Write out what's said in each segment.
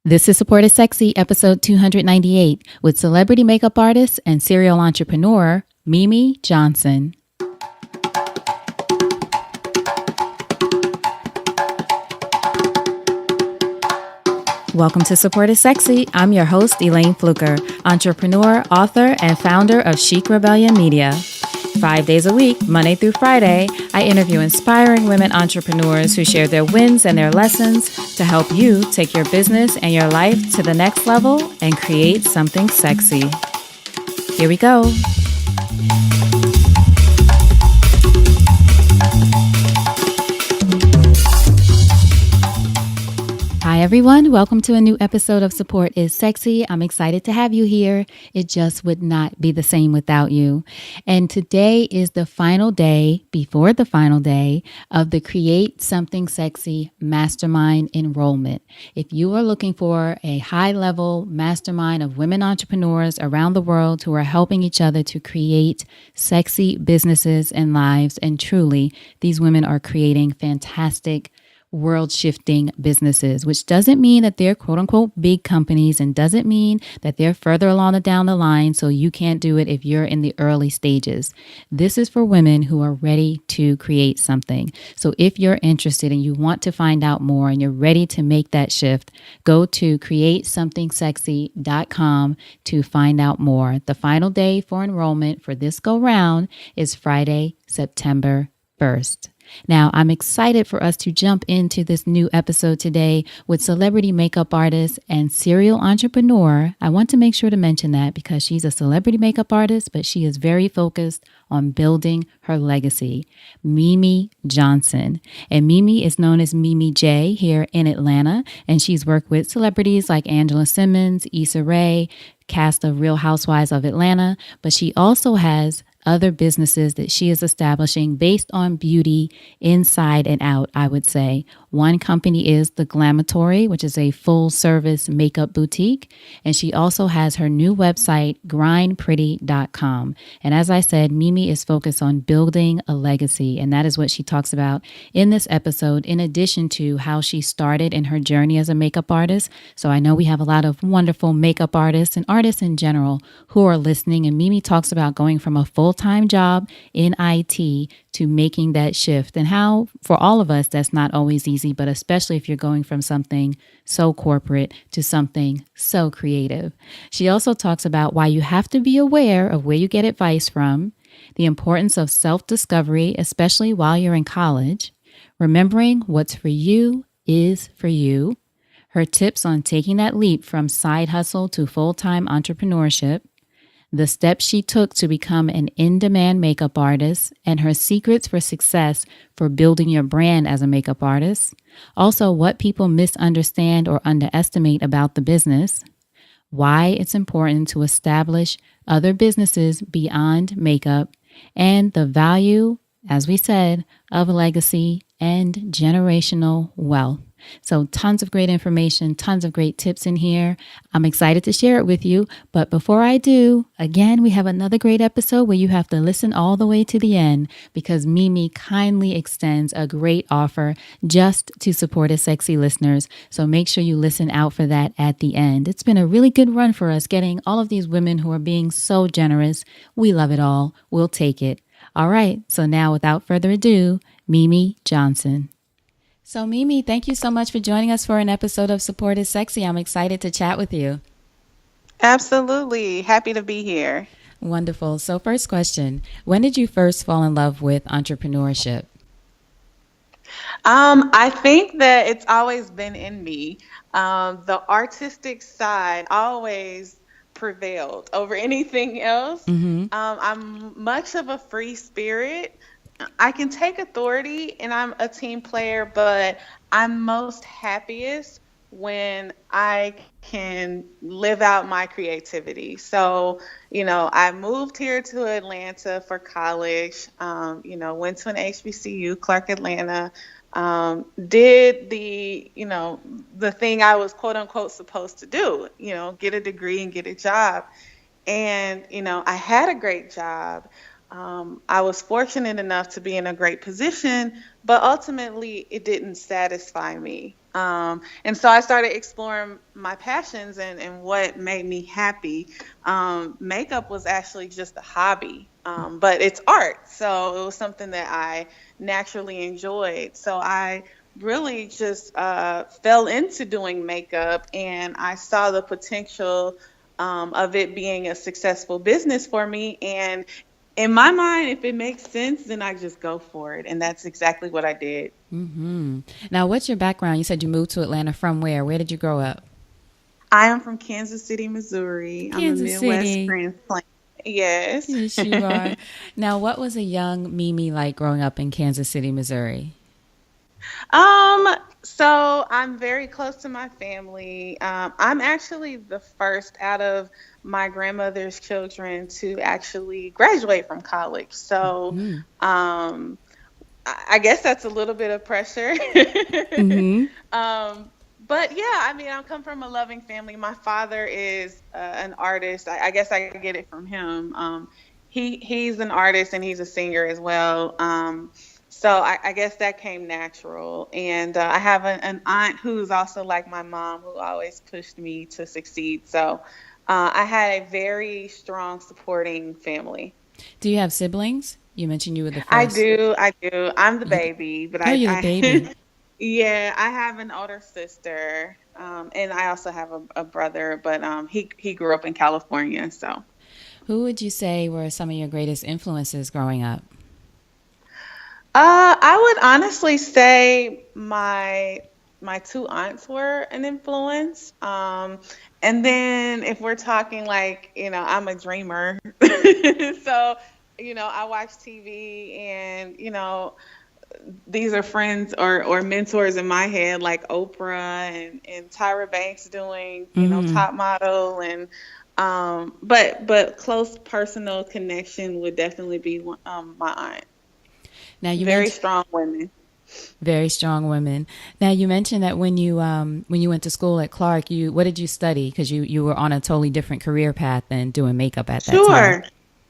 This is Support is Sexy, episode 298, with celebrity makeup artist and serial entrepreneur, Mimi Johnson. Welcome to Support is Sexy. I'm your host, Elayne Fluker, entrepreneur, author, and founder of Chic Rebellion Media. 5 days a week, Monday through Friday, I interview inspiring women entrepreneurs who share their wins and their lessons to help you take your business and your life to the next level and create something sexy. Here we go. Hi everyone, welcome to a new episode of Support is Sexy. I'm excited to have you here. It just would not be the same without you. And today is the final day, before the final day, of the Create Something Sexy Mastermind enrollment. If you are looking for a high-level mastermind of women entrepreneurs around the world who are helping each other to create sexy businesses and lives, and truly, these women are creating fantastic world-shifting businesses, which doesn't mean that they're quote-unquote big companies and doesn't mean that they're further along down the line so you can't do it if you're in the early stages. This is for women who are ready to create something. So if you're interested and you want to find out more and you're ready to make that shift, go to createsomething.sexy.com to find out more. The final day for enrollment for this go-round is Friday, September 1st. Now, I'm excited for us to jump into this new episode today with celebrity makeup artist and serial entrepreneur. I want to make sure to mention that because she's a celebrity makeup artist, but she is very focused on building her legacy, Mimi Johnson. And Mimi is known as Mimi J here in Atlanta, and she's worked with celebrities like Simmons, Issa, cast of Real Housewives of Atlanta, but she also has other businesses that she is establishing based on beauty inside and out, I would say. One company is the Glamatory, which is a full-service makeup boutique. And she also has her new website, grindpretty.com. And as I said, Mimi is focused on building a legacy. And that is what she talks about in this episode, in addition to how she started in her journey as a makeup artist. So I know we have a lot of wonderful makeup artists and artists in general who are listening. And Mimi talks about going from a full-time job in IT to making that shift, and how for all of us that's not always easy, but especially if you're going from something so corporate to something so creative. She also talks about why you have to be aware of where you get advice from, the importance of self-discovery, especially while you're in college, remembering what's for you is for you, her tips on taking that leap from side hustle to full-time entrepreneurship, the steps she took to become an in-demand makeup artist, and her secrets for success for building your brand as a makeup artist. Also, what people misunderstand or underestimate about the business. Why it's important to establish other businesses beyond makeup. And the value, as we said, of legacy and generational wealth. So tons of great information, tons of great tips in here. I'm excited to share it with you. But before I do, again, we have another great episode where you have to listen all the way to the end because Mimi kindly extends a great offer just to Support is Sexy listeners. So make sure you listen out for that at the end. It's been a really good run for us getting all of these women who are being so generous. We love it all. We'll take it. All right. So now without further ado, Mimi Johnson. So Mimi, thank you so much for joining us for an episode of Support is Sexy. I'm excited to chat with you. Absolutely. Happy to be here. Wonderful. So first question, when did you first fall in love with entrepreneurship? I think that it's always been in me. The artistic side always prevailed over anything else. I'm much of a free spirit. I can take authority and I'm a team player, but I'm most happiest when I can live out my creativity. So, I moved here to Atlanta for college, went to an HBCU, Clarke, Atlanta, did the thing I was quote unquote supposed to do, get a degree and get a job. And, I had a great job. I was fortunate enough to be in a great position, but ultimately it didn't satisfy me. And so I started exploring my passions and what made me happy. Makeup was actually just a hobby, but it's art. So it was something that I naturally enjoyed. So I really just fell into doing makeup, and I saw the potential of it being a successful business for me. And in my mind, if it makes sense, then I just go for it. And that's exactly what I did. Now, what's your background? You said you moved to Atlanta from where? Where did you grow up? I am from Kansas City, Missouri. I'm a Kansas Midwest City. transplant. Yes. Yes, you are. Now, what was a young Mimi like growing up in Kansas City, Missouri? Um, so I'm very close to my family. I'm actually the first out of my grandmother's children to actually graduate from college. So, um, I guess that's a little bit of pressure. um, but yeah, I mean, I come from a loving family. My father is an artist. I guess I get it from him. He's an artist and he's a singer as well. So I guess that came natural. And I have an aunt who's also like my mom, who always pushed me to succeed. So I had a very strong supporting family. Do you have siblings? You mentioned you were the I first. do, I do. I'm the baby, but Oh, you're the baby. yeah, I have an older sister, and I also have a brother, but he grew up in California, so. Who would you say were some of your greatest influences growing up? I would honestly say my two aunts were an influence. And then if we're talking like, I'm a dreamer. So, I watch TV and, these are friends or mentors in my head, like Oprah and Tyra Banks doing, Top Model and but close personal connection would definitely be my aunt. Now you Very mentioned strong women. very strong women. Now you mentioned that when you went to school at Clarke, you what did you study? Because you were on a totally different career path than doing makeup at that time. Sure.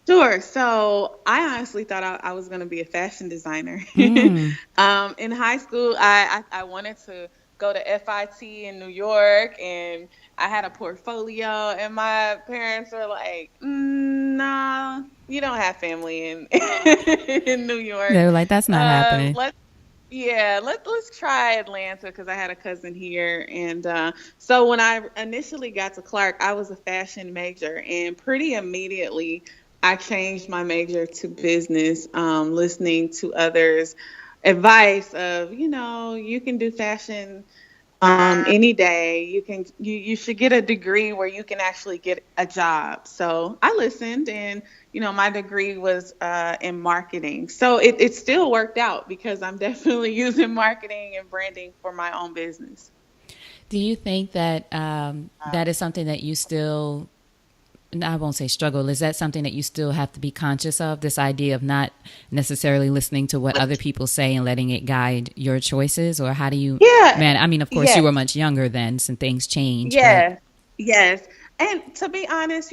Sure. So I honestly thought I was going to be a fashion designer. In high school, I wanted to go to FIT in New York, and I had a portfolio, and my parents were like, "Nah, you don't have family in in New York. They were like, "That's not happening." Let's Yeah, let's try Atlanta because I had a cousin here, and so when I initially got to Clarke, I was a fashion major, and pretty immediately I changed my major to business, listening to others' advice of you can do fashion any day. You should get a degree where you can actually get a job. So I listened, and my degree was in marketing. So it still worked out because I'm definitely using marketing and branding for my own business. Do you think that that is something that you still, I won't say struggle, is that something that you still have to be conscious of? This idea of not necessarily listening to what other people say and letting it guide your choices? Or how do you, Yeah. man, I mean, of course you were Yes. much younger then, so things change, but Yes, yes. And to be honest,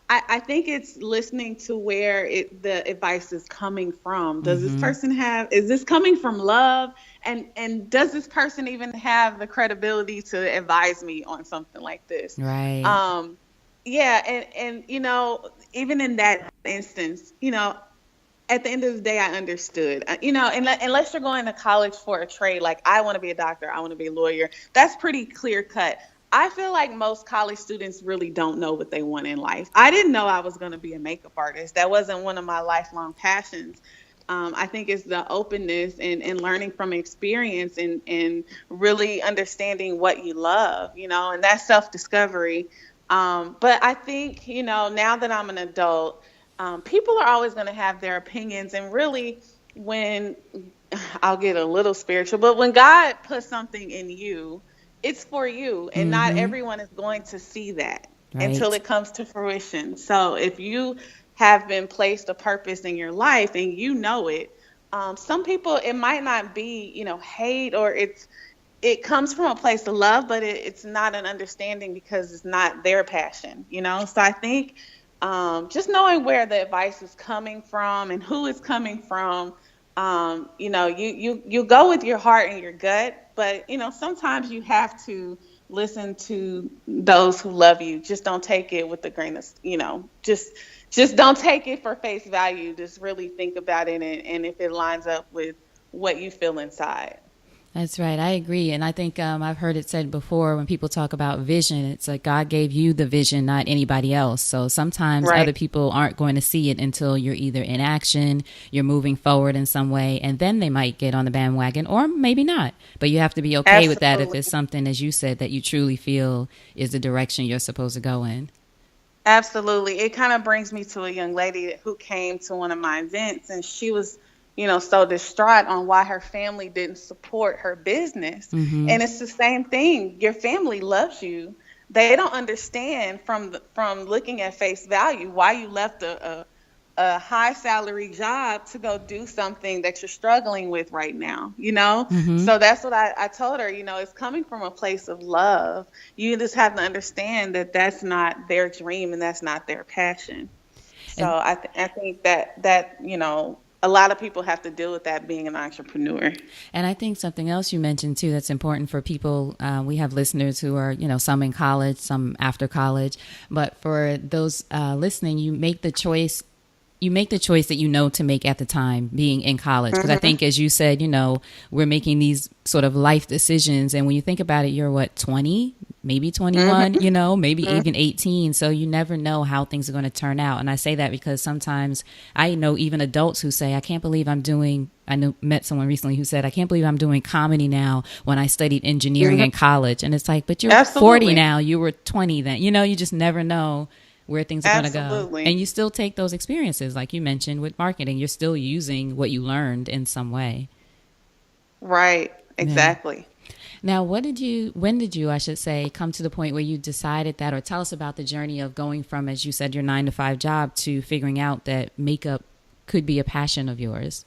I think it's listening to where the advice is coming from. Does this person is this coming from love? And does this person even have the credibility to advise me on something like this? right. Um, yeah, and even in that instance, at the end of the day, I understood. Unless you're going to college for a trade, like I want to be a doctor, I want to be a lawyer. That's pretty clear cut. I feel like most college students really don't know what they want in life. I didn't know I was going to be a makeup artist. That wasn't one of my lifelong passions. I think it's the openness and learning from experience and really understanding what you love, and that's self-discovery. But I think, now that I'm an adult, people are always going to have their opinions. And really, when I'll get a little spiritual, but when God puts something in you, it's for you. And not everyone is going to see that until Right. it comes to fruition. So if you have been placed a purpose in your life and you know it, some people, it might not be, hate, or it comes from a place of love, but it's not an understanding because it's not their passion. So I think just knowing where the advice is coming from and who it's coming from, you go with your heart and your gut, But, sometimes you have to listen to those who love you. Just don't take it with the grain of, just don't take it for face value. Just really think about it, and if it lines up with what you feel inside. That's right. I agree. And I think I've heard it said before when people talk about vision, it's like God gave you the vision, not anybody else. So sometimes Right. other people aren't going to see it until you're either in action, you're moving forward in some way, and then they might get on the bandwagon or maybe not. But you have to be okay with that if Absolutely. it's something, as you said, that you truly feel is the direction you're supposed to go in. Absolutely. It kind of brings me to a young lady who came to one of my events, and she was, so distraught on why her family didn't support her business. Mm-hmm. And it's the same thing. Your family loves you. They don't understand from looking at face value why you left a high salary job to go do something that you're struggling with right now. Mm-hmm. So that's what I told her, it's coming from a place of love. You just have to understand that that's not their dream and that's not their passion. So And I think that a lot of people have to deal with that being an entrepreneur. And I think something else you mentioned too that's important for people. We have listeners who are, some in college, some after college. But for those listening, you make the choice. You make the choice that to make at the time being in college. Because I think, as you said, we're making these sort of life decisions. And when you think about it, you're what, 20, maybe 21, maybe even 18. So you never know how things are going to turn out. And I say that because sometimes I know even adults who say, met someone recently who said, I can't believe I'm doing comedy now when I studied engineering in college. And it's like, but you're Absolutely. 40 now, you were 20 then. You just never know where things are going to go. Absolutely. And you still take those experiences, like you mentioned with marketing. You're still using what you learned in some way. Right. Exactly. Yeah. Now, when did you, I should say, come to the point where you decided that, or tell us about the journey of going from, as you said, your 9-to-5 job to figuring out that makeup could be a passion of yours?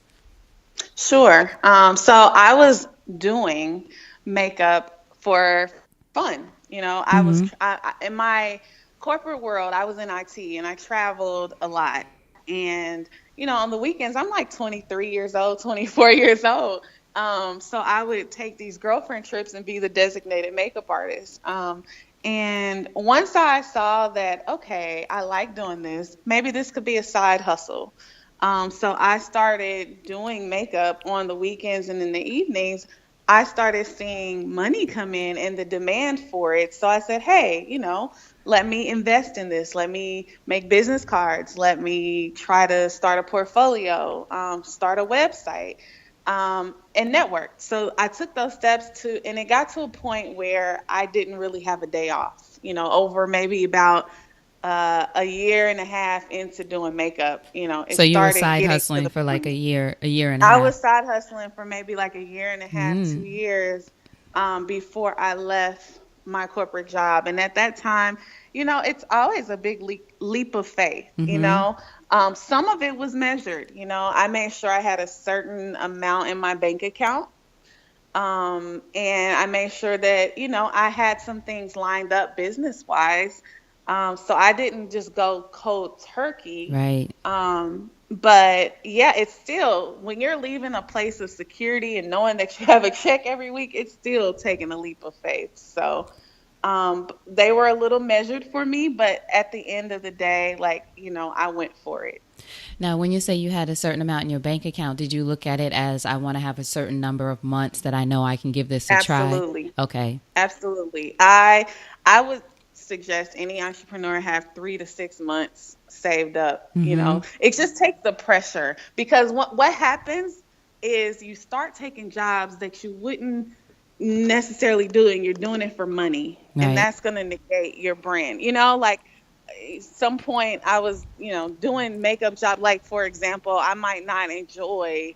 Sure. So I was doing makeup for fun. In my corporate world, I was in IT and I traveled a lot. And, on the weekends, I'm like 23 years old, 24 years old. So I would take these girlfriend trips and be the designated makeup artist. And once I saw that, okay, I like doing this, maybe this could be a side hustle. So I started doing makeup on the weekends and in the evenings. I started seeing money come in and the demand for it. So I said, hey, let me invest in this. Let me make business cards. Let me try to start a portfolio, start a website, and network. So I took those steps and it got to a point where I didn't really have a day off, over maybe about a year and a half into doing makeup. So you were side getting hustling for like a year and a I half. was side hustling for maybe like a year and a half, 2 years, before I left my corporate job. And at that time, it's always a big leap of faith. Some of it was measured. I made sure I had a certain amount in my bank account. And I made sure that, I had some things lined up business wise. So I didn't just go cold turkey. Right. But yeah, it's still, when you're leaving a place of security and knowing that you have a check every week, it's still taking a leap of faith. So they were a little measured for me, but at the end of the day, I went for it. Now, when you say you had a certain amount in your bank account, did you look at it as, I want to have a certain number of months that I know I can give this a try? Absolutely. Okay. Absolutely. I would suggest any entrepreneur have 3 to 6 months saved up. It just takes the pressure, because what happens is you start taking jobs that you wouldn't necessarily do, and you're doing it for money. Right. And that's going to negate your brand. Some point I was, doing makeup job. Like, for example, I might not enjoy,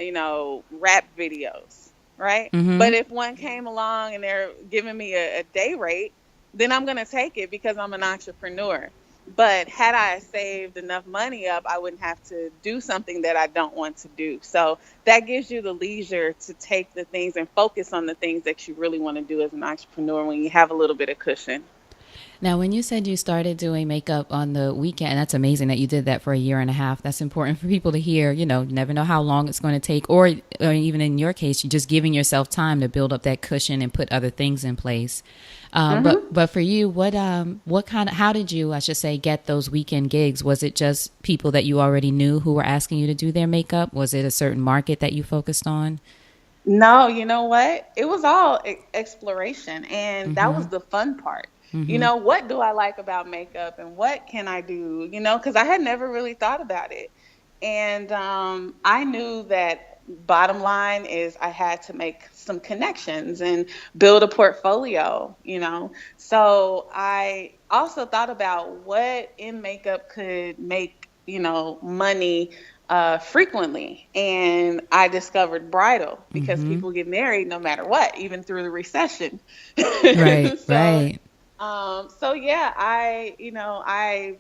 rap videos. Right. But if one came along and they're giving me a day rate, then I'm going to take it because I'm an entrepreneur. But had I saved enough money up, I wouldn't have to do something that I don't want to do. So that gives you the leisure to take the things and focus on the things that you really want to do as an entrepreneur when you have a little bit of cushion. Now, when you said you started doing makeup on the weekend, that's amazing that you did that for a year and a half. That's important for people to hear. You know, you never know how long it's going to take, or even in your case, you're just giving yourself time to build up that cushion and put other things in place. But for you, what kind of, how did you, I should say, get those weekend gigs? Was it just people that you already knew who were asking you to do their makeup? Was it a certain market that you focused on? No, you know what? It was all exploration, and that Mm-hmm. was the fun part. Mm-hmm. What do I like about makeup and what can I do? Because I had never really thought about it. And I knew that bottom line is I had to make some connections and build a portfolio. So I also thought about what in makeup could make money frequently. And I discovered bridal because Mm-hmm. people get married no matter what, even through the recession. Right, so, right. so yeah, I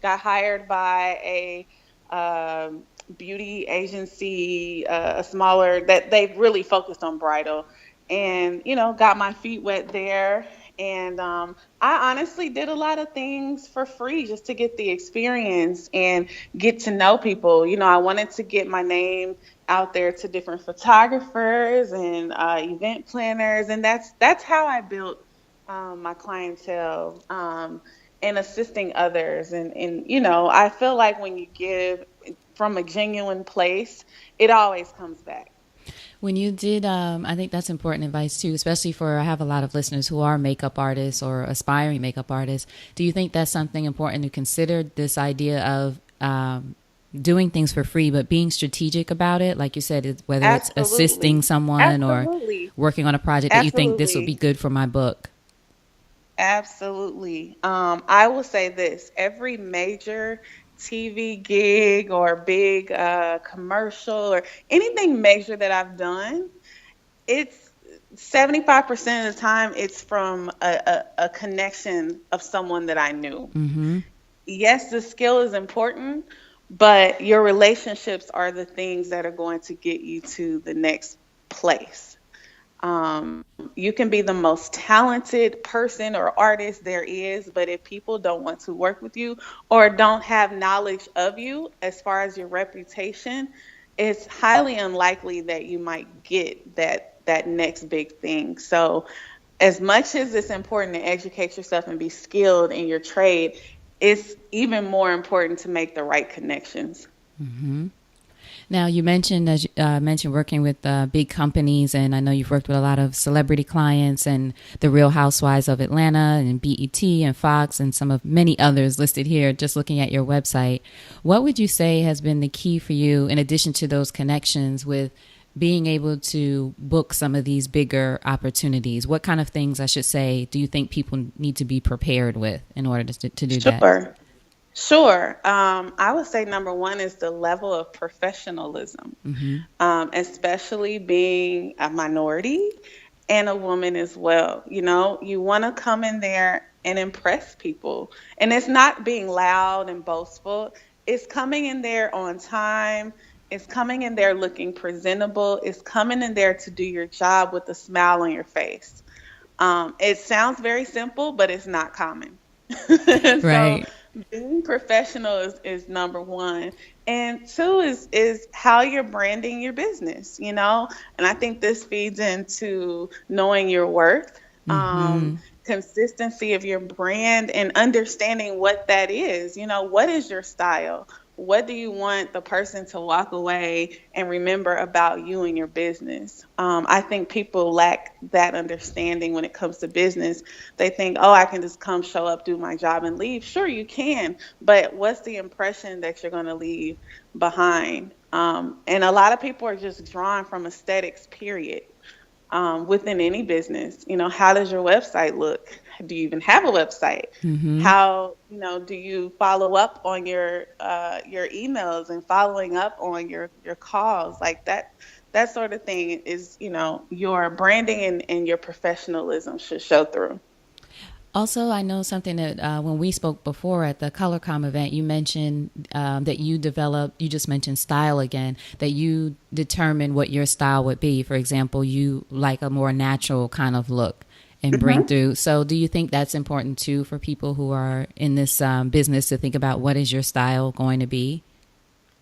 got hired by a beauty agency, a smaller that they really focused on bridal, and got my feet wet there. And I honestly did a lot of things for free just to get the experience and get to know people. I wanted to get my name out there to different photographers and event planners, and that's how I built my clientele, and assisting others. And I feel like when you give from a genuine place, it always comes back. When you did, I think that's important advice too, especially for, I have a lot of listeners who are makeup artists or aspiring makeup artists. Do you think that's something important to consider, this idea of doing things for free, but being strategic about it? Like you said, whether it's assisting Absolutely. someone or Absolutely. working on a project that you think this would be Absolutely. good for my book. Absolutely. I will say this, every major TV gig or big commercial or anything major that I've done, it's 75% of the time it's from a connection of someone that I knew. Mm-hmm. Yes, the skill is important, but your relationships are the things that are going to get you to the next place. You can be the most talented person or artist there is, but if people don't want to work with you or don't have knowledge of you as far as your reputation, it's highly unlikely that you might get that next big thing. So, as much as it's important to educate yourself and be skilled in your trade, it's even more important to make the right connections. Mm-hmm. Now, you mentioned, as you mentioned, working with big companies, and I know you've worked with a lot of celebrity clients and the Real Housewives of Atlanta and BET and Fox and some of many others listed here, just looking at your website. What would you say has been the key for you, in addition to those connections, with being able to book some of these bigger opportunities? What kind of things, I should say, do you think people need to be prepared with in order to do that? Sure. Sure. I would say number one is the level of professionalism, Mm-hmm. especially being a minority and a woman as well. You want to come in there and impress people. And it's not being loud and boastful, it's coming in there on time. It's coming in there looking presentable. It's coming in there to do your job with a smile on your face. It sounds very simple, but it's not common. So Right. being professional is number one. And two is how you're branding your business. And I think this feeds into knowing your worth, Mm-hmm. consistency of your brand, and understanding what that is. What is your style? What do you want the person to walk away and remember about you and your business? I think people lack that understanding when it comes to business. They think, oh, I can just come, show up, do my job, and leave. Sure, you can, but what's the impression that you're going to leave behind? And a lot of people are just drawn from aesthetics, period. Within any business, how does your website look? Do you even have a website? Mm-hmm. How, do you follow up on your emails and following up on your calls? Like that sort of thing is, your branding and your professionalism should show through. Also, I know something that when we spoke before at the ColorCom event, you mentioned that you developed, you just mentioned style again, that you determine what your style would be. For example, you like a more natural kind of look. and bring through. So do you think that's important too for people who are in this business to think about what is your style going to be?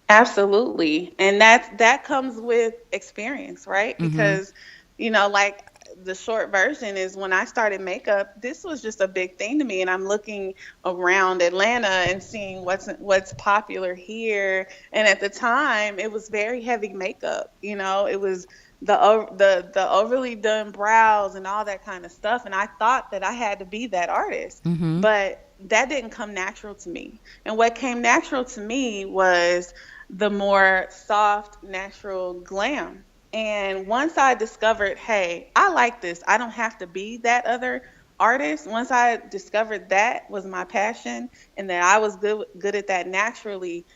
Absolutely. And that comes with experience, right? Mm-hmm. Because, like the short version is when I started makeup, this was just a big thing to me. And I'm looking around Atlanta and seeing what's popular here. And at the time, it was very heavy makeup. It was the overly done brows and all that kind of stuff. And I thought that I had to be that artist, Mm-hmm. but that didn't come natural to me. And what came natural to me was the more soft, natural glam. And once I discovered, hey, I like this, I don't have to be that other artist. Once I discovered that was my passion and that I was good at that naturally,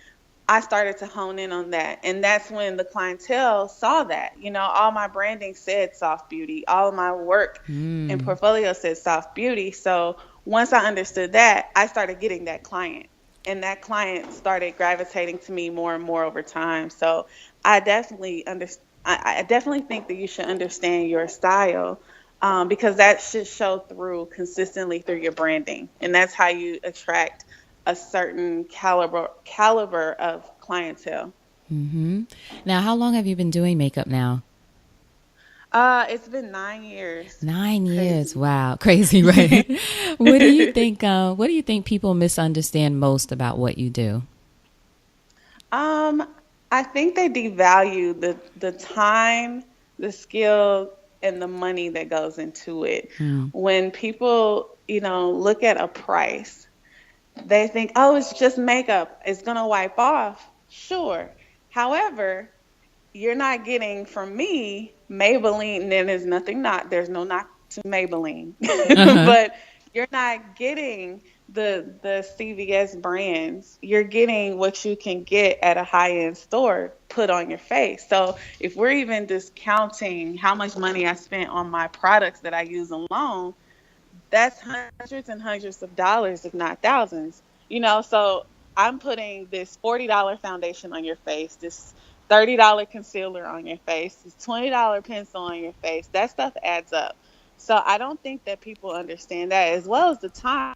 I started to hone in on that. And that's when the clientele saw that. All my branding said soft beauty, all of my work and Mm. portfolio said soft beauty. So once I understood that, I started getting that client. And that client started gravitating to me more and more over time. So I definitely I definitely think that you should understand your style, because that should show through consistently through your branding, and that's how you attract a certain caliber of clientele. Mm-hmm. Now, how long have you been doing makeup now? It's been 9 years. 9 years. Crazy. Wow. Crazy, right? What do you think, what do you think people misunderstand most about what you do? Um, I think they devalue the time, the skill, and the money that goes into it. Mm. When people, look at a price, they think, oh, it's just makeup. It's gonna wipe off. Sure. However, you're not getting from me Maybelline, and then there's no knock to Maybelline, Uh-huh. but you're not getting the CVS brands. You're getting what you can get at a high end store put on your face. So if we're even discounting how much money I spent on my products that I use alone, that's hundreds and hundreds of dollars, if not thousands. So I'm putting this $40 foundation on your face, this $30 concealer on your face, this $20 pencil on your face. That stuff adds up. So I don't think that people understand that, as well as the time.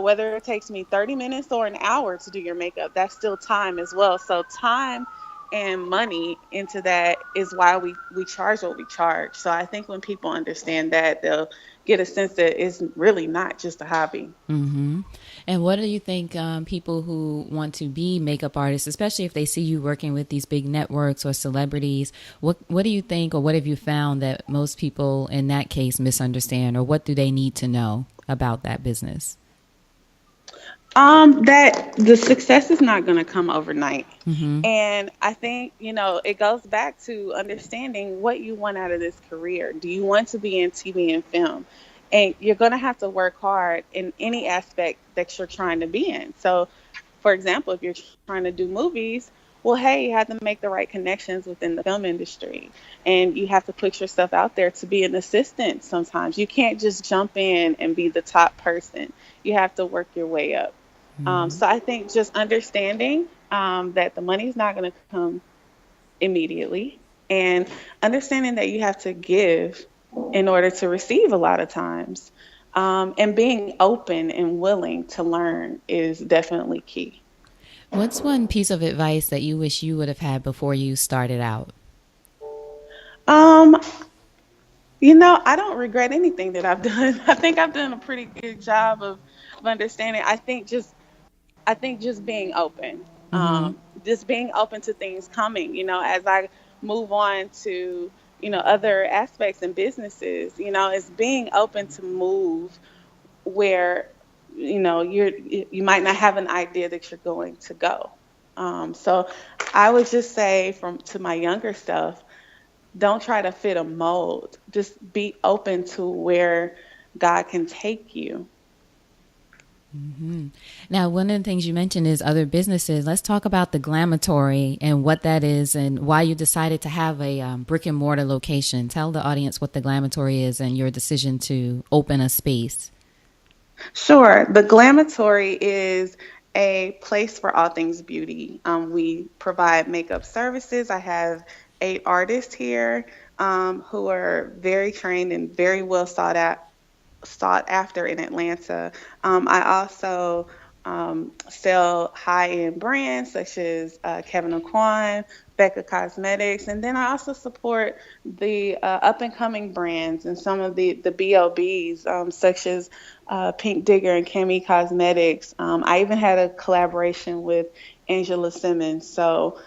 Whether it takes me 30 minutes or an hour to do your makeup, that's still time as well. So time and money into that is why we charge what we charge. So I think when people understand that, they'll get a sense that it's really not just a hobby. Mm-hmm. And what do you think people who want to be makeup artists, especially if they see you working with these big networks or celebrities, what do you think, or what have you found that most people in that case misunderstand, or what do they need to know about that business? That the success is not going to come overnight. Mm-hmm. And I think, it goes back to understanding what you want out of this career. Do you want to be in TV and film? And you're going to have to work hard in any aspect that you're trying to be in. So, for example, if you're trying to do movies, well, hey, you have to make the right connections within the film industry. And you have to put yourself out there to be an assistant sometimes. You can't just jump in and be the top person. You have to work your way up. Mm-hmm. So I think just understanding that the money's not going to come immediately, and understanding that you have to give in order to receive a lot of times, and being open and willing to learn is definitely key. What's one piece of advice that you wish you would have had before you started out? Um, I don't regret anything that I've done. I think I've done a pretty good job of understanding. I think just being open, Mm-hmm. just being open to things coming, as I move on to, other aspects and businesses, it's being open to move where, you might not have an idea that you're going to go. So I would just say to my younger self, don't try to fit a mold. Just be open to where God can take you. Mm-hmm. Now, one of the things you mentioned is other businesses. Let's talk about the Glamatory and what that is and why you decided to have a brick and mortar location. Tell the audience what the Glamatory is and your decision to open a space. Sure. The Glamatory is a place for all things beauty. We provide makeup services. I have 8 artists here. who are very trained and very well sought after in Atlanta. I also sell high-end brands such as Kevin Aucoin, Becca Cosmetics, and then I also support the up-and-coming brands and some of the BOBs, such as Pink Digger and Cami Cosmetics. I even had a collaboration with Angela Simmons. So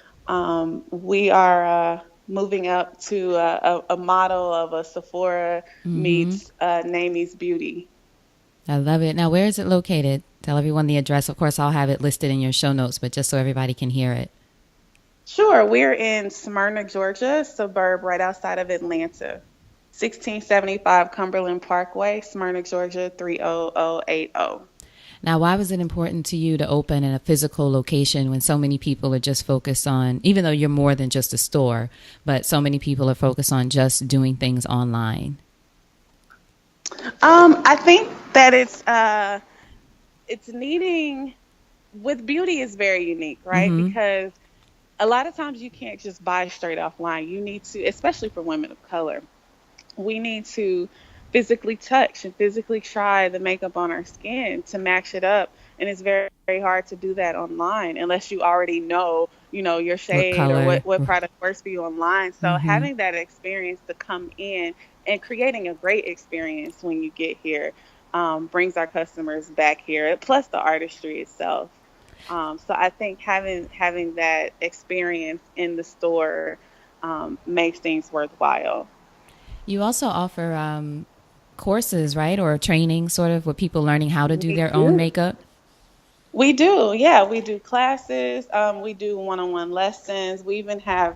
we are moving up to a model of a Sephora meets Namie's Beauty. I love it. Now, where is it located? Tell everyone the address. Of course, I'll have it listed in your show notes, but just so everybody can hear it. Sure, we're in Smyrna, Georgia, a suburb right outside of Atlanta. 1675 Cumberland Parkway, Smyrna, Georgia 30080. Now, why was it important to you to open in a physical location when so many people are just focused on, even though you're more than just a store, but so many people are focused on just doing things online? I think that it's needing with beauty is very unique, right? Because a lot of times you can't just buy straight offline. You need to, especially for women of color, we need to physically touch and physically try the makeup on our skin to match it up. And it's very, very hard to do that online unless you already know, your What shade or color? what product works for you online. So having that experience to come in and creating a great experience when you get here brings our customers back here, plus the artistry itself. So I think having that experience in the store makes things worthwhile. You also offer courses, right? Or training, sort of, with people learning how to do We their own do. makeup. We do. Yeah, we do classes. We do one-on-one lessons. We even have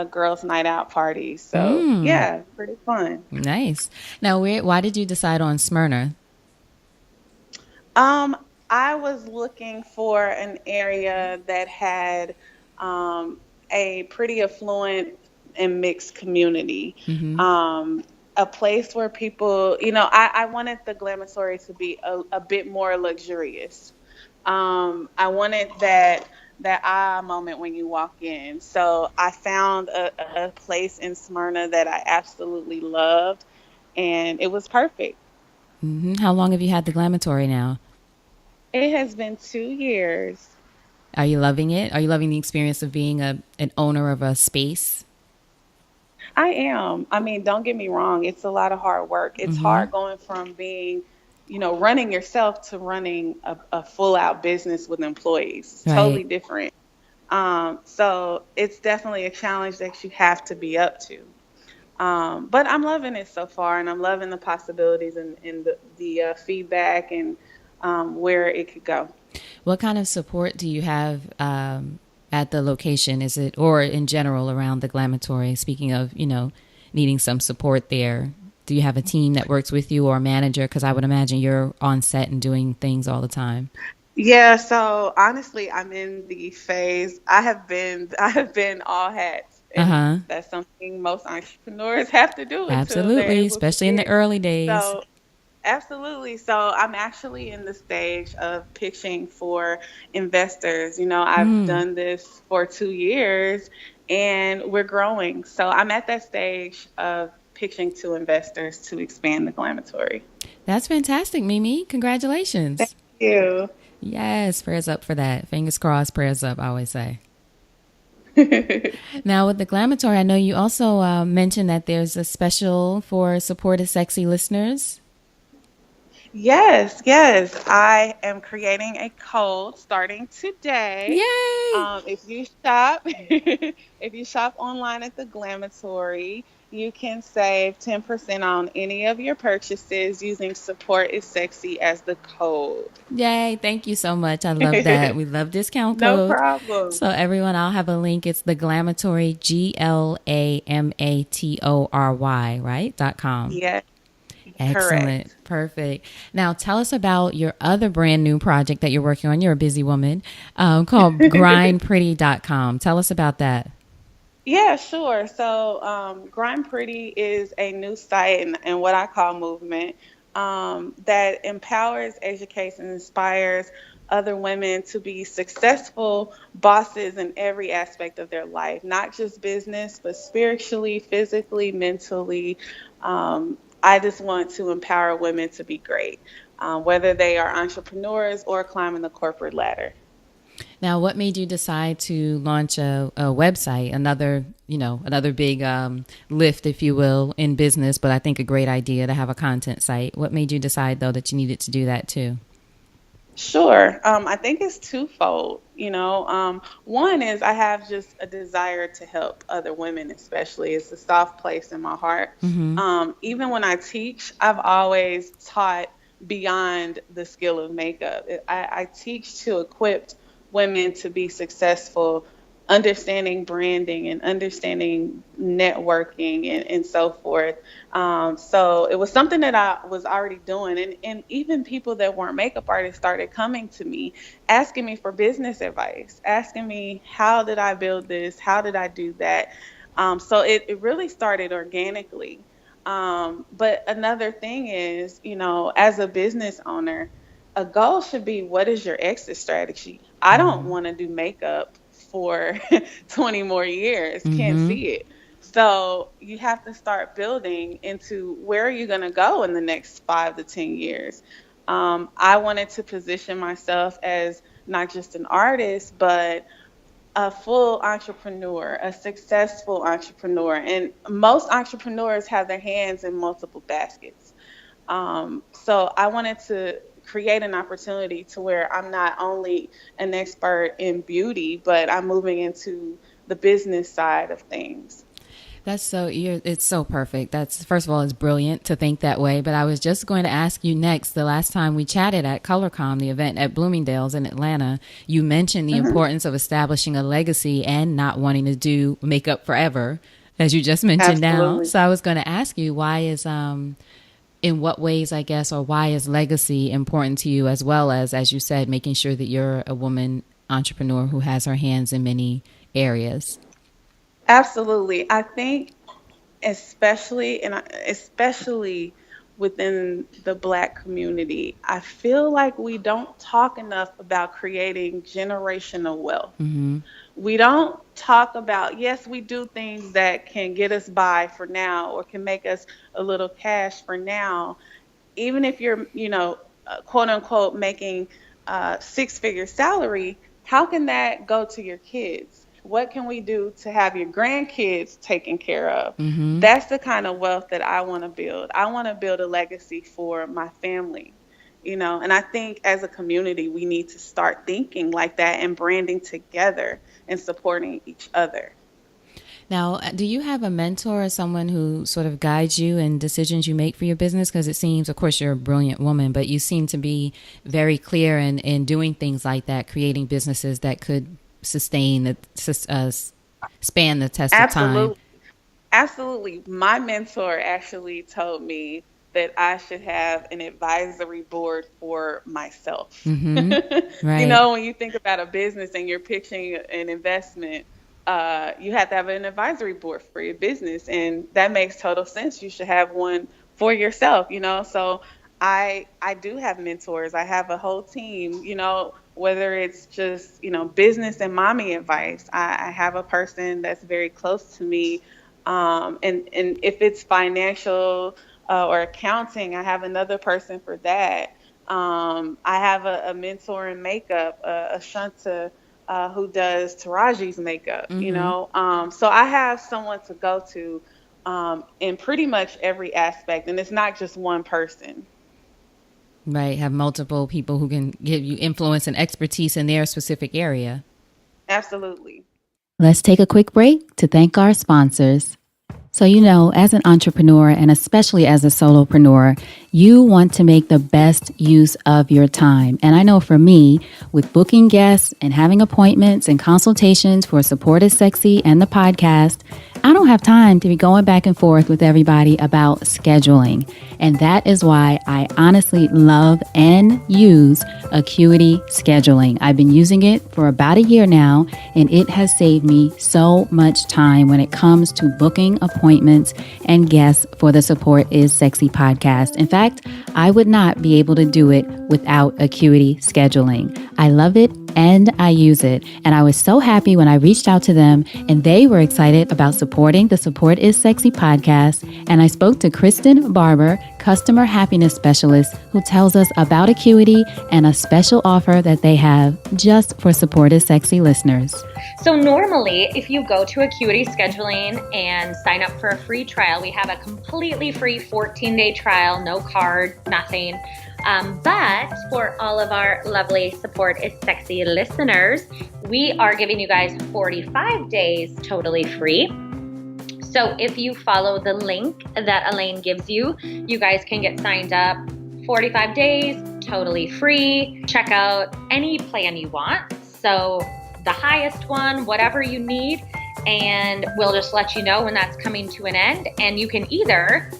girls' night out parties. So yeah, pretty fun. Nice. Now, why did you decide on Smyrna? Um, I was looking for an area that had a pretty affluent and mixed community. A place where people, I wanted the Glamatory to be a bit more luxurious. I wanted that aha moment when you walk in. So I found a place in Smyrna that I absolutely loved, and it was perfect. How long have you had the Glamatory now? It has been 2 years. Are you loving it? Are you loving the experience of being an owner of a space? I am. I mean, don't get me wrong. It's a lot of hard work. It's hard going from being, running yourself to running a full out business with employees. It's totally Right. different. So it's definitely a challenge that you have to be up to. But I'm loving it so far, and I'm loving the possibilities and the feedback and where it could go. What kind of support do you have at the location? Is it, or in general around the Glamatory? Speaking of, needing some support there, do you have a team that works with you or a manager? Because I would imagine you're on set and doing things all the time. Yeah, so honestly, I'm in the phase. I have been all hats, Uh and huh. that's something most entrepreneurs have to do until they're Absolutely, able to especially in the get. early days. So absolutely. So I'm actually in the stage of pitching for investors. I've done this for 2 years and we're growing. So I'm at that stage of pitching to investors to expand the Glamatory. That's fantastic, Mimi. Thank Congratulations. you. Yes, prayers up for that. Fingers crossed, prayers up, I always say. Now, with the Glamatory, I know you also mentioned that there's a special for supported sexy listeners. Yes, yes. I am creating a code starting today. Yay! If you shop, if you shop online at the Glamatory, you can save 10% on any of your purchases using support is sexy as the code. Yay! Thank you so much. I love that. We love discount No code. problem. So everyone, I'll have a link. It's the Glamatory, Glamatory, right? .com. Yes, Excellent. correct. Perfect. Now, tell us about your other brand new project that you're working on. You're a busy woman, called grindpretty.com. Tell us about that. Yeah, sure. So, Grind Pretty is a new site and what I call movement that empowers, educates, and inspires other women to be successful bosses in every aspect of their life, not just business, but spiritually, physically, mentally. I just want to empower women to be great, whether they are entrepreneurs or climbing the corporate ladder. Now, what made you decide to launch a website? Another big lift, if you will, in business, but I think a great idea to have a content site. What made you decide, though, that you needed to do that too? Sure. I think it's twofold. One is I have just a desire to help other women, especially. It's a soft place in my heart. Even when I teach, I've always taught beyond the skill of makeup. I teach to equip women to be successful, understanding branding and understanding networking and so forth. So it was something that I was already doing. And even people that weren't makeup artists started coming to me, asking me for business advice, asking me, how did I build this? How did I do that? So it really started organically. But another thing is, as a business owner, a goal should be, what is your exit strategy? I don't want to do makeup for 20 more years. Can't see it. So you have to start building into, where are you going to go in the next 5 to 10 years? I wanted to position myself as not just an artist, but a full entrepreneur, a successful entrepreneur. And most entrepreneurs have their hands in multiple baskets. So I wanted to create an opportunity to where I'm not only an expert in beauty, but I'm moving into the business side of things. It's so perfect. First of all, it's brilliant to think that way. But I was just going to ask you next. The last time we chatted at ColorCom, the event at Bloomingdale's in Atlanta, you mentioned the importance of establishing a legacy and not wanting to do makeup forever, as you just mentioned. Absolutely. Now. So I was going to ask you, in what ways, I guess, or why is legacy important to you, as well as you said, making sure that you're a woman entrepreneur who has her hands in many areas? Absolutely. I think especially within the Black community, I feel like we don't talk enough about creating generational wealth. We don't talk about, yes, we do things that can get us by for now or can make us a little cash for now. Even if you're, quote unquote, making a 6-figure salary, how can that go to your kids? What can we do to have your grandkids taken care of? That's the kind of wealth that I want to build. I want to build a legacy for my family, and I think as a community, we need to start thinking like that and branding together and supporting each other. Now, do you have a mentor or someone who sort of guides you in decisions you make for your business? Because it seems, of course, you're a brilliant woman, but you seem to be very clear in doing things like that, creating businesses that could span the test of time. Absolutely. My mentor actually told me that I should have an advisory board for myself. Right. When you think about a business and you're pitching an investment, you have to have an advisory board for your business. And that makes total sense. You should have one for yourself, So I do have mentors. I have a whole team, whether it's just, business and mommy advice. I have a person that's very close to me. And if it's financial or accounting, I have another person for that. I have a mentor in makeup, Ashanta, who does Taraji's makeup, So I have someone to go to in pretty much every aspect. And it's not just one person. Right. Have multiple people who can give you influence and expertise in their specific area. Absolutely. Let's take a quick break to thank our sponsors. So, as an entrepreneur and especially as a solopreneur, you want to make the best use of your time. And I know for me, with booking guests and having appointments and consultations for Support is Sexy and the podcast, I don't have time to be going back and forth with everybody about scheduling. And that is why I honestly love and use Acuity Scheduling. I've been using it for about a year now, and it has saved me so much time when it comes to booking appointments and guests for the Support is Sexy podcast. In fact, I would not be able to do it without Acuity Scheduling. I love it and I use it. And I was so happy when I reached out to them and they were excited about supporting the Support is Sexy podcast. And I spoke to Kristen Barber, customer happiness specialist, who tells us about Acuity and a special offer that they have just for Support is Sexy listeners. So normally, if you go to Acuity Scheduling and sign up for a free trial, we have a completely free 14-day trial, no card, nothing. But for all of our lovely Support is Sexy listeners, we are giving you guys 45 days totally free. So if you follow the link that Elayne gives you, you guys can get signed up 45 days, totally free. Check out any plan you want. So the highest one, whatever you need, and we'll just let you know when that's coming to an end. And you can either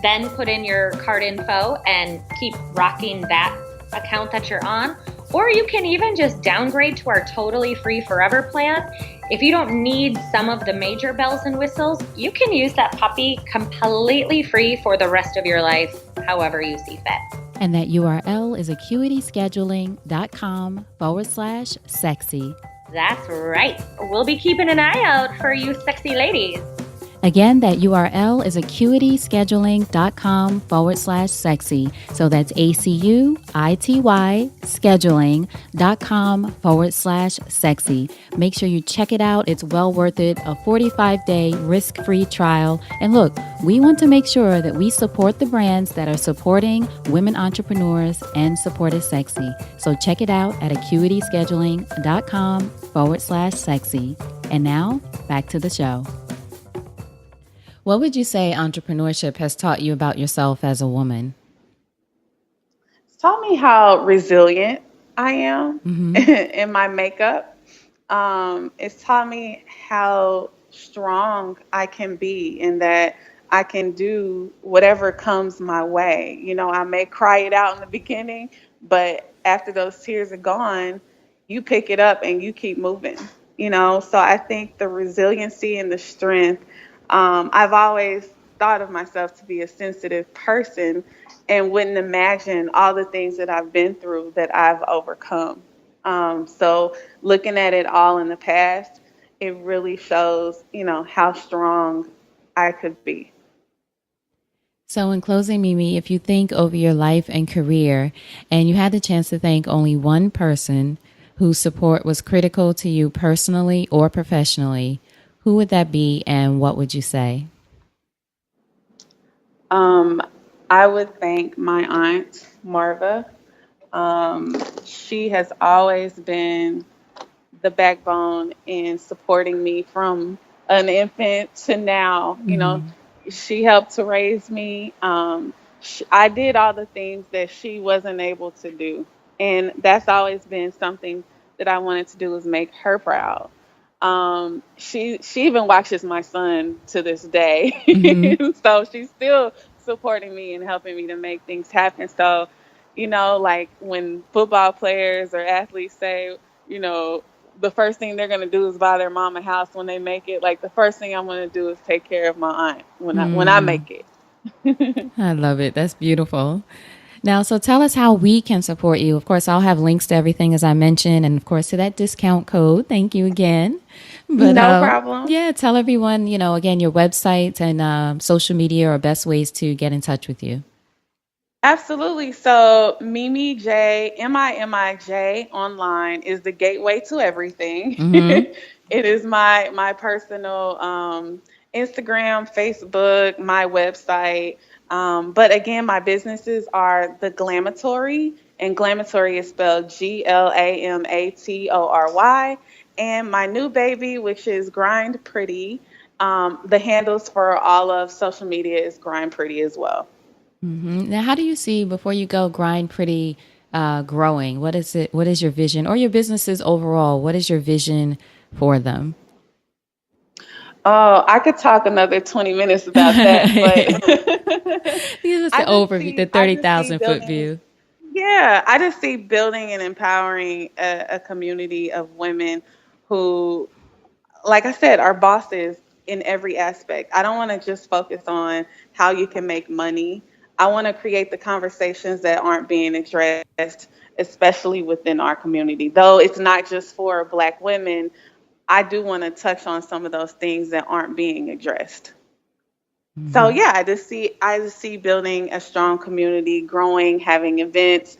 then put in your card info and keep rocking that account that you're on, or you can even just downgrade to our totally free forever plan. If you don't need some of the major bells and whistles, you can use that puppy completely free for the rest of your life, however you see fit. And that URL is acuityscheduling.com/sexy. That's right. We'll be keeping an eye out for you sexy ladies. Again, that URL is acuityscheduling.com/sexy. So that's ACUITY scheduling.com/sexy. Make sure you check it out. It's well worth it. A 45-day risk-free trial. And look, we want to make sure that we support the brands that are supporting women entrepreneurs and Support is Sexy. So check it out at acuityscheduling.com/sexy. And now, back to the show. What would you say entrepreneurship has taught you about yourself as a woman? It's taught me how resilient I am in my makeup. It's taught me how strong I can be and that I can do whatever comes my way. You know, I may cry it out in the beginning, but after those tears are gone, you pick it up and you keep moving, you know? So I think the resiliency and the strength, I've always thought of myself to be a sensitive person and wouldn't imagine all the things that I've been through that I've overcome. So looking at it all in the past, it really shows, you know, how strong I could be. So in closing, Mimi, if you think over your life and career and you had the chance to thank only one person whose support was critical to you personally or professionally, who would that be and what would you say? I would thank my aunt, Marva. She has always been the backbone in supporting me from an infant to now. You know, she helped to raise me. I did all the things that she wasn't able to do. And that's always been something that I wanted to do, was make her proud. She even watches my son to this day. So she's still supporting me and helping me to make things happen. So, you know, like when football players or athletes say, you know, the first thing they're going to do is buy their mom a house when they make it. Like the first thing I'm going to do is take care of my aunt when I make it. I love it. That's beautiful. Now, so tell us how we can support you. Of course, I'll have links to everything as I mentioned, and of course to that discount code. Thank you again. But, no problem. Yeah, tell everyone, you know, again, your websites and social media are best ways to get in touch with you. Absolutely. So Mimi J, MIMIJ online is the gateway to everything. It is my personal Instagram, Facebook, my website. But again, my businesses are the Glamatory, and Glamatory is spelled GLAMATORY. And my new baby, which is Grind Pretty, the handles for all of social media is Grind Pretty as well. Now, how do you see, before you go, Grind Pretty growing? What is it? What is your vision, or your businesses overall? What is your vision for them? Oh, I could talk another 20 minutes about that, but Give us the overview, the 30,000 foot view. Yeah, I just see building and empowering a community of women who, like I said, are bosses in every aspect. I don't want to just focus on how you can make money. I want to create the conversations that aren't being addressed, especially within our community. Though it's not just for Black women, I do want to touch on some of those things that aren't being addressed. So Hmm. yeah, I just see building a strong community, growing, having events,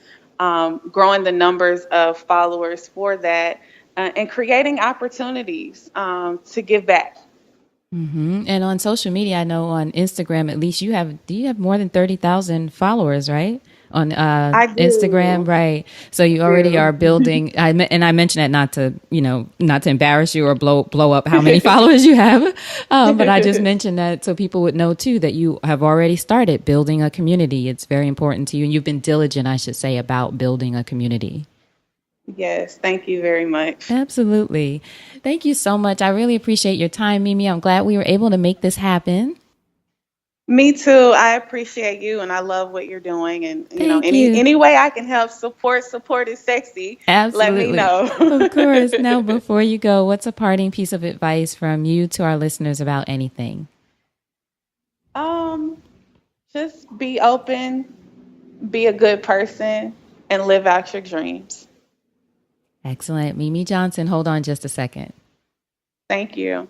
growing the numbers of followers for that, and creating opportunities to give back. Hmm. And on social media, I know on Instagram, at least do you have more than 30,000 followers, right? On I Instagram, do, right? So you already are do. building. And I mentioned that not to, not to embarrass you or blow up how many followers you have. But I just mentioned that so people would know too that you have already started building a community. It's very important to you. And you've been diligent, I should say, about building a community. Yes, thank you very much. Absolutely. Thank you so much. I really appreciate your time, Mimi. I'm glad we were able to make this happen. Me too. I appreciate you, and I love what you're doing. And Thank you. any way I can help support is sexy. Let me Absolutely. Of know. course. Now, before you go, what's a parting piece of advice from you to our listeners about anything? um, just be open, be a good person, and live out your dreams. Excellent. Mimi Johnson, hold on just a second. Thank you.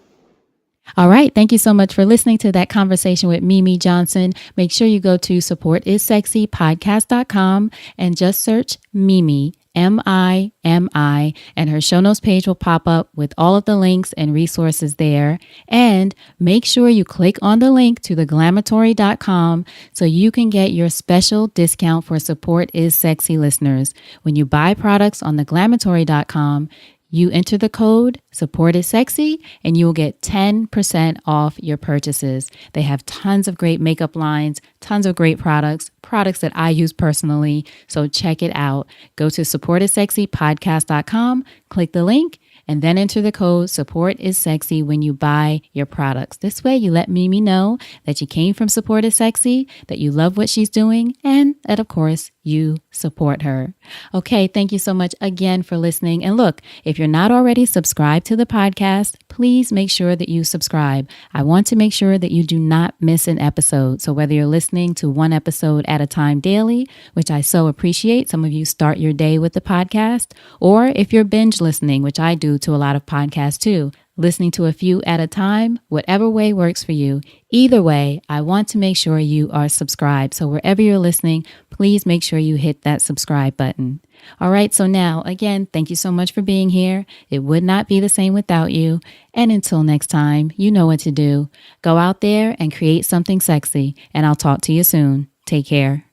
All right. Thank you so much for listening to that conversation with Mimi Johnson. Make sure you go to supportissexypodcast.com and just search Mimi, Mimi, and her show notes page will pop up with all of the links and resources there. And make sure you click on the link to the glamatory.com so you can get your special discount for Support is Sexy listeners. When you buy products on the glamatory.com, you enter the code Support is Sexy and you will get 10% off your purchases. They have tons of great makeup lines, tons of great products that I use personally. So check it out. Go to supportissexypodcast.com, click the link, and then enter the code Support is Sexy when you buy your products. This way you let Mimi know that you came from Support is Sexy, that you love what she's doing, and that of course you support her. Okay, thank you so much again for listening. And look, if you're not already subscribed to the podcast, please make sure that you subscribe. I want to make sure that you do not miss an episode. So whether you're listening to one episode at a time daily, which I so appreciate, some of you start your day with the podcast, or if you're binge listening, which I do to a lot of podcasts too, listening to a few at a time, whatever way works for you. Either way, I want to make sure you are subscribed. So wherever you're listening, please make sure you hit that subscribe button. All right. So now, again, thank you so much for being here. It would not be the same without you. And until next time, you know what to do. Go out there and create something sexy, and I'll talk to you soon. Take care.